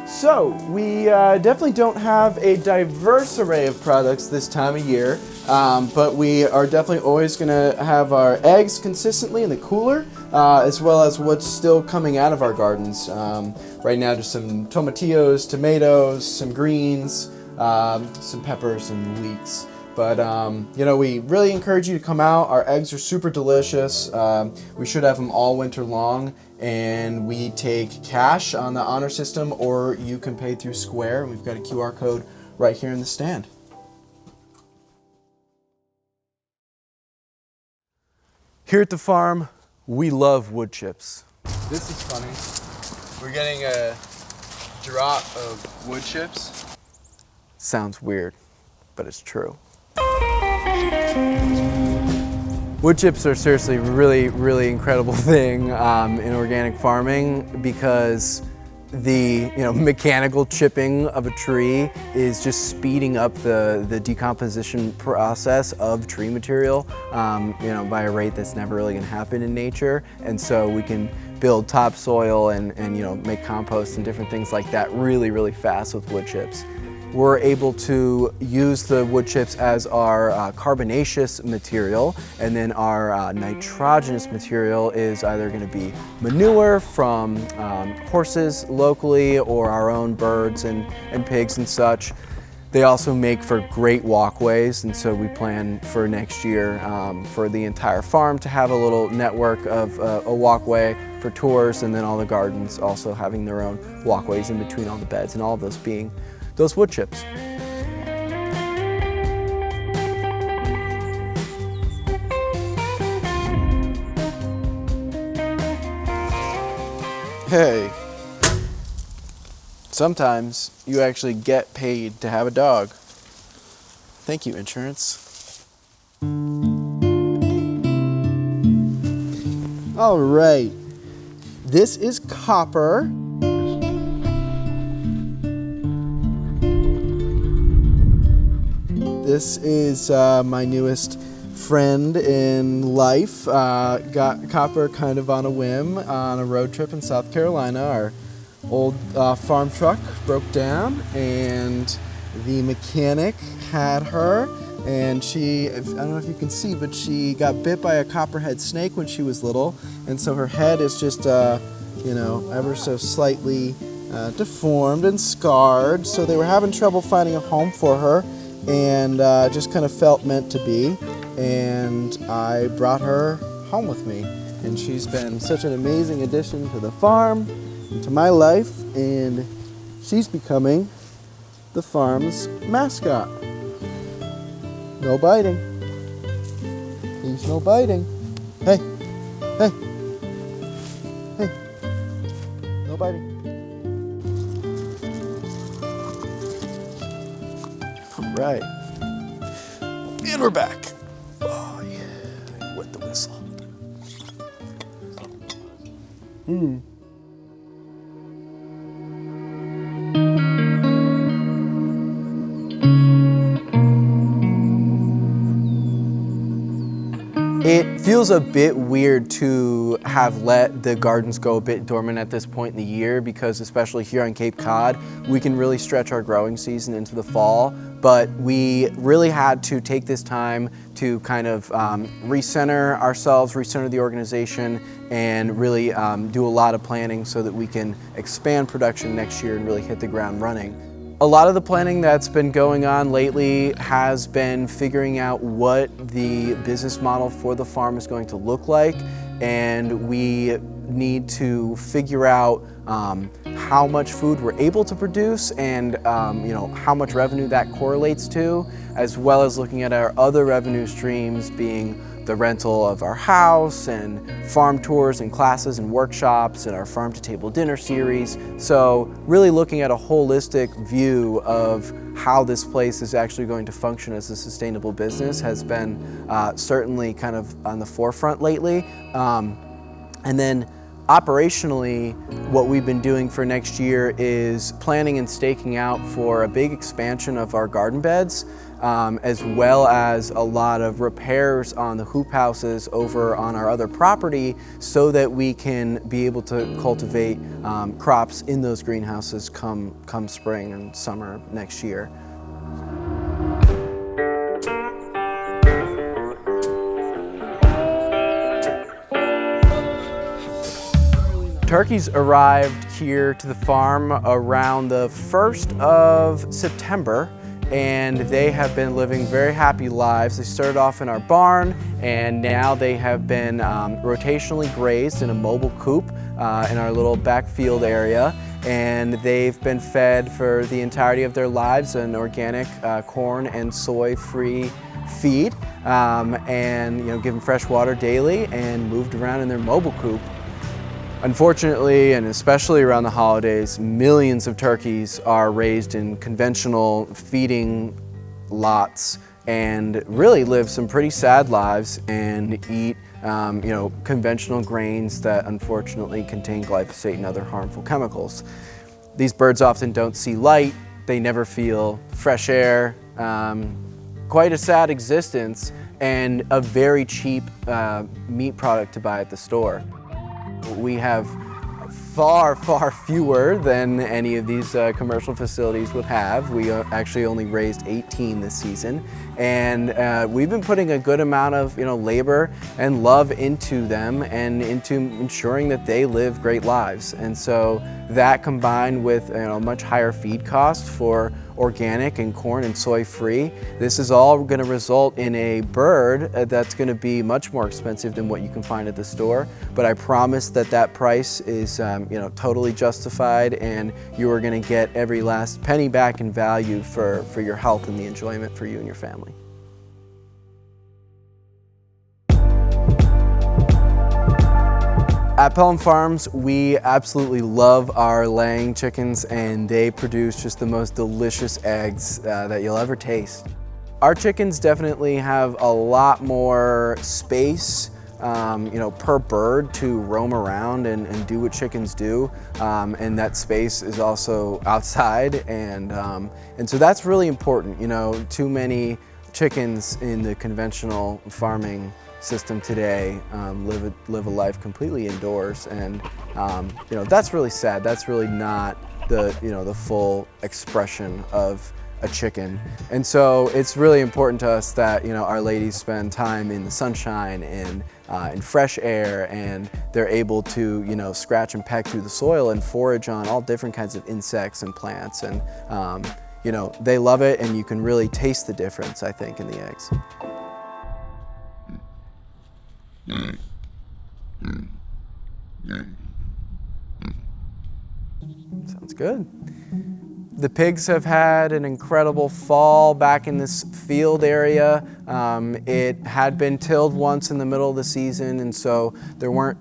So we definitely don't have a diverse array of products this time of year, but we are definitely always going to have our eggs consistently in the cooler, as well as what's still coming out of our gardens. Right now, just some tomatillos, tomatoes, some greens, some peppers and leeks. But you know, we really encourage you to come out. Our eggs are super delicious. We should have them all winter long, and we take cash on the honor system, or you can pay through Square. We've got a QR code right here in the stand. Here at the farm, we love wood chips. This is funny. We're getting a drop of wood chips. Sounds weird, but it's true. Wood chips are seriously really incredible thing in organic farming, because the mechanical chipping of a tree is just speeding up the decomposition process of tree material by a rate that's never really going to happen in nature. And so we can build topsoil and make compost and different things like that really fast with wood chips. We're able to use the wood chips as our carbonaceous material, and then our nitrogenous material is either going to be manure from horses locally, or our own birds and pigs and such. They also make for great walkways, and so we plan for next year for the entire farm to have a little network of a walkway for tours, and then all the gardens also having their own walkways in between all the beds, and all of those being those wood chips. Hey, sometimes you actually get paid to have a dog. Thank you, insurance. All right, this is Copper. This is my newest friend in life. Got Copper kind of on a whim on a road trip in South Carolina. Our old farm truck broke down, and the mechanic had her, and she, I don't know if you can see, but she got bit by a copperhead snake when she was little, and so her head is just ever so slightly deformed and scarred. So they were having trouble finding a home for her, and just kind of felt meant to be, and I brought her home with me, and she's been such an amazing addition to the farm and to my life, and she's becoming the farm's mascot. No biting. He's no biting. Hey, hey, hey, no biting. Right. And we're back. Oh, yeah. Wet the whistle. It feels a bit weird to have let the gardens go a bit dormant at this point in the year because especially here on Cape Cod, we can really stretch our growing season into the fall, but we really had to take this time to kind of recenter ourselves, recenter the organization, and really do a lot of planning so that we can expand production next year and really hit the ground running. A lot of the planning that's been going on lately has been figuring out what the business model for the farm is going to look like, and we need to figure out how much food we're able to produce and how much revenue that correlates to, as well as looking at our other revenue streams being the rental of our house and farm tours and classes and workshops and our farm to table dinner series. So really looking at a holistic view of how this place is actually going to function as a sustainable business has been certainly kind of on the forefront lately. And then operationally, what we've been doing for next year is planning and staking out for a big expansion of our garden beds, as well as a lot of repairs on the hoop houses over on our other property so that we can be able to cultivate crops in those greenhouses come spring and summer next year. Turkeys arrived here to the farm around the 1st of September, and they have been living very happy lives. They started off in our barn, and now they have been rotationally grazed in a mobile coop in our little backfield area, and they've been fed for the entirety of their lives an organic corn and soy-free feed, and given fresh water daily and moved around in their mobile coop. Unfortunately, and especially around the holidays, millions of turkeys are raised in conventional feeding lots and really live some pretty sad lives and eat conventional grains that unfortunately contain glyphosate and other harmful chemicals. These birds often don't see light, they never feel fresh air, quite a sad existence and a very cheap meat product to buy at the store. We have far, far fewer than any of these commercial facilities would have. We actually only raised 18 this season, and we've been putting a good amount of labor and love into them and into ensuring that they live great lives. And so that combined with much higher feed costs for organic and corn and soy free, this is all going to result in a bird that's going to be much more expensive than what you can find at the store. But I promise that that price is totally justified, and you are going to get every last penny back in value for your health and the enjoyment for you and your family. At Pelham Farms, we absolutely love our laying chickens, and they produce just the most delicious eggs that you'll ever taste. Our chickens definitely have a lot more space per bird to roam around and do what chickens do, and that space is also outside, and so that's really important. Too many chickens in the conventional farming system today live a life completely indoors, and that's really sad. That's really not the full expression of a chicken. And so it's really important to us that our ladies spend time in the sunshine and in fresh air, and they're able to scratch and peck through the soil and forage on all different kinds of insects and plants, and they love it, and you can really taste the difference, I think, in the eggs. Sounds good. The pigs have had an incredible fall back in this field area. It had been tilled once in the middle of the season, and so there weren't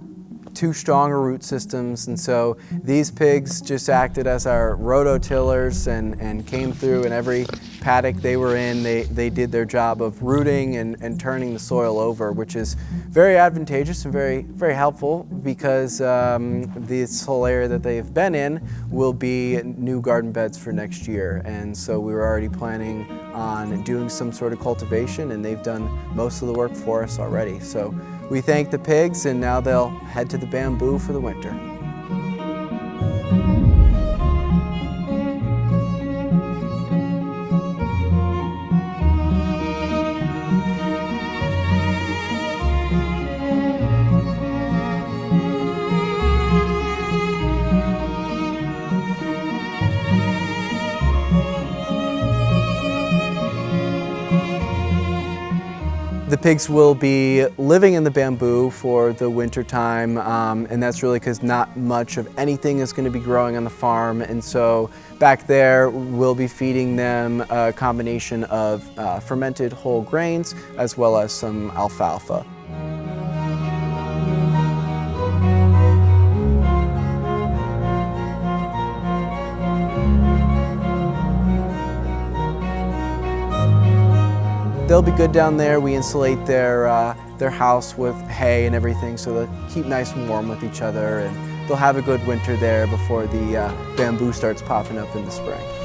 too strong of root systems, and so these pigs just acted as our rototillers and came through, and every paddock they were in, they did their job of rooting and turning the soil over, which is very advantageous and very helpful, because this whole area that they've been in will be new garden beds for next year. And so we were already planning on doing some sort of cultivation, and they've done most of the work for us already. So we thank the pigs, and now they'll head to the bamboo for the winter. The pigs will be living in the bamboo for the winter time, and that's really because not much of anything is going to be growing on the farm. And so back there we'll be feeding them a combination of fermented whole grains as well as some alfalfa. They'll be good down there. We insulate their house with hay and everything, so they'll keep nice and warm with each other, and they'll have a good winter there before the bamboo starts popping up in the spring.